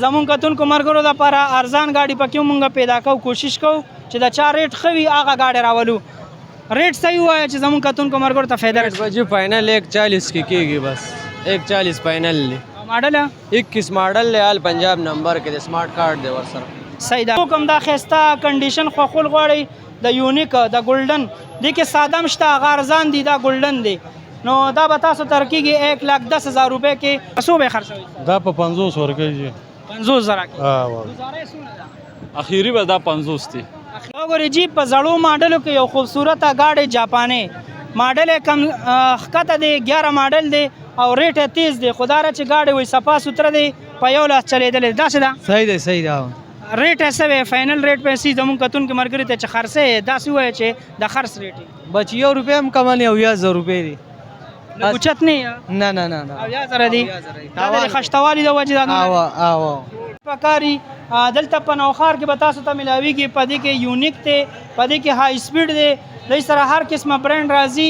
زمون کتونکو ملګرو دپاره ارزان ګاډي پکې مونږ پیدا کوو کوشش کوو چې د چا ریټ ښه وي هغه ګاډی راولو. ریټ صحیح ووایه چې زمون کتونکو ملګرو ته فایده رسي. جی فائنل 140 کی کېږي بس 140 فائنل دی. ماډل 21 ماډل دی آل پنجاب نمبر کې د سمارټ کارت دی ورسره. صحیح ده. کوم دا ښایسته کنډیشن خوښول غواړئ د یونیک د ګولډن دې کې ساده هم شته هغه ارزان دي دا ګولډن دی نو دا به تاسو ته رکېږي 1,10,000 روپۍ کې. څو به خرڅوئ؟ دا په 50 ورکوي. 50,000 کې. ها اخیری به دا 50 دی. وګورئ جی په زړو ماډلو کې یو خوبصورته ګاډی جاپاني ماډل یې کم ښکته دی 11 ماډل دی او ریټ یې تیز دی. خو دا چې ګاډی وایي صفا سوتره دی په یو لاس چلېدلی دی. داسې ده؟ صحیح دی صحیح ده. ریټ یې څه وی فاینل ریټ پیسې زموږ کتونکي ملګري ته چې خرڅې داسې ووایه چې د خرڅ ریټ بچ یو روپۍ هم کم نه 1000 روپۍ دی. اوچت نه نه نه نه 1000 دی. دا د خشتوالي د وجې دا پکاري دلته په نوښار کې به تاسو ته ملاویږي. په دې کې یونیک دی په دې کې های سپیډ دی دې سره هر قسمه برانډ راځي.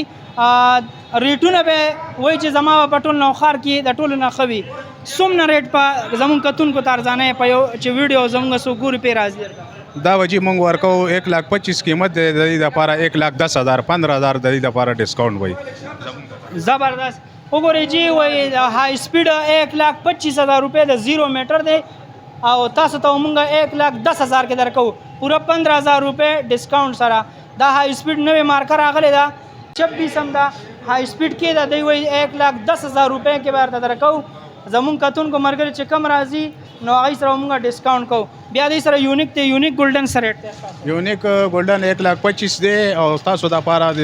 ریټونه به وایي چې زما په ټول نوښار کې د ټولو نه ښه وي. څومره ریټ په زموږ کتونکو ته ارزانه په یو چې ویډیو زموږ څو ګوري پې راځي دا وجې مونږ ورکوو 1,25,000 قیمت دی د دې دپاره 1,10,000 15,000 د دې دپاره ډسکاونټ وایي. زبردست. وګورئ جی وایي های سپیډ 1,25,000 روپۍ د 0 میټر دی او تاسو ته مونږ 1,10,000 کې درکوو پوره 15,000 روپۍ ډسکاونټ سره. دا های سپیډ نوې مارکه راغلی ده 26 هم ده های سپیډ کې د دوی وایي 1,10,000 روپۍ کې به درته درکوو. زمونږ کتونکو ملګري چې کم راځي نو هغوی سره مونږ ډسکاونټ کوو. بیا دې سره یونیک دی یونیک ګولډن څه ریټ دی؟ یونیک ګولډن 1,25,000 دی او تاسو دپاره د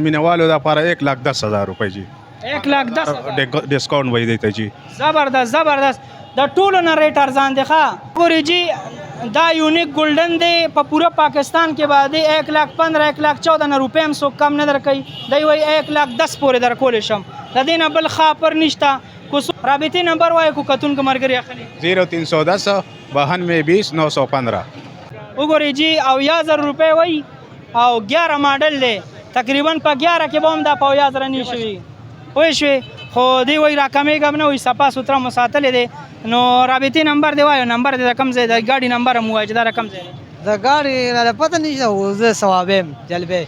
مینهوالو دپاره 1,10,000 روپۍ جی 1,10,000 ډسکاونټ وایي دی ته جی. زبردست زبردست. د ټولو نه ریټ ارزان دی ښه. ګورئ جی دا یونیک ګولډن دی په پوره پاکستان کې به د 1,15,000 1,14,000 روپۍ هم څوک کم نه درکوي. دی وایي 1,10,000 پورې درکولی شم. د دې نه بل ښه آفر نشته. رابطې نمبر وایه کو کتونکو ملګري اخلي 0310 92 20 915. وګورئ جی او 1000 روپۍ وایي او 11 ماډل دی تقریبا په 11 کې به هم دا په 1000 نه شوي پوه شوې. خو دی وایي راکمېږم نه وایي صفا سوتره مو ساتلی دی. نو رابطې نمبر دی وایو نمبر دی د کوم ځای د ګاډي نمبر هم ووایه چې دا د کوم ځای دی؟ د ګاډي نه پته نشته خو زه صواب یم جلبې.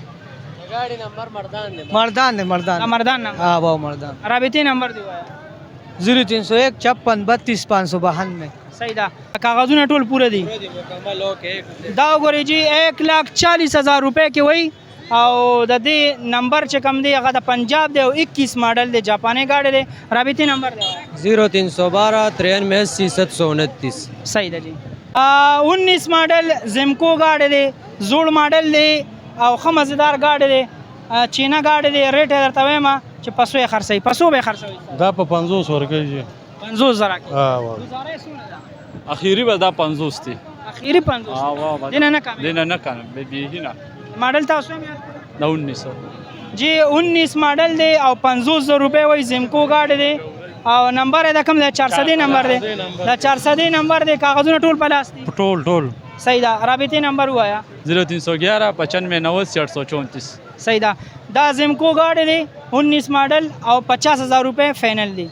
د ګاډي نمبر مردان دی مردان دی مردان مردان نمبر. ها با مردان. رابطې نمبر دی وایه 0301 56 32 592. صحیح ده. کاغذونه ټول پوره دي. دا وګورئ جی 1,40,000 روپۍ کې وایي او د دې نمبر چې کوم دی هغه د پنجاب دی او 21 ماډل دی جاپاني ګاډی دی. رابطې نمبر دی 0312 93 80 729. صحیح ده جی. 19 ماډل زمکو ګاډی دی زوړ ماډل دی او ښه مزیدار ګاډی دی چینا ګاډی دی. ریټ یې درته وایم چې پسو یې خرڅوي. پسو به یې خرڅوي؟ دا په 50 ورکوي. 50,000 کې. ها گزارې څومره ده؟ اخیری به دا 50 دی. اخیری 50 دینه نه کم دینه نه کنه به بیهینه ماډل تاسو هم یاد کړئ. دا 1900 جی 19 ماډل دی او 50,000 روپۍ وایي زمکو ګاډی دی او نمبر یې د کوم دی 400 نمبر دی. د 400 نمبر دی کاغذونه ټول په لاس دي ټول. صحیح ده. رابطې نمبر ووایه 0311 95 90 834. صحیح ده. دا زمکو ګاډی دی 19 ماډل او 50,000 روپۍ فاینل دی.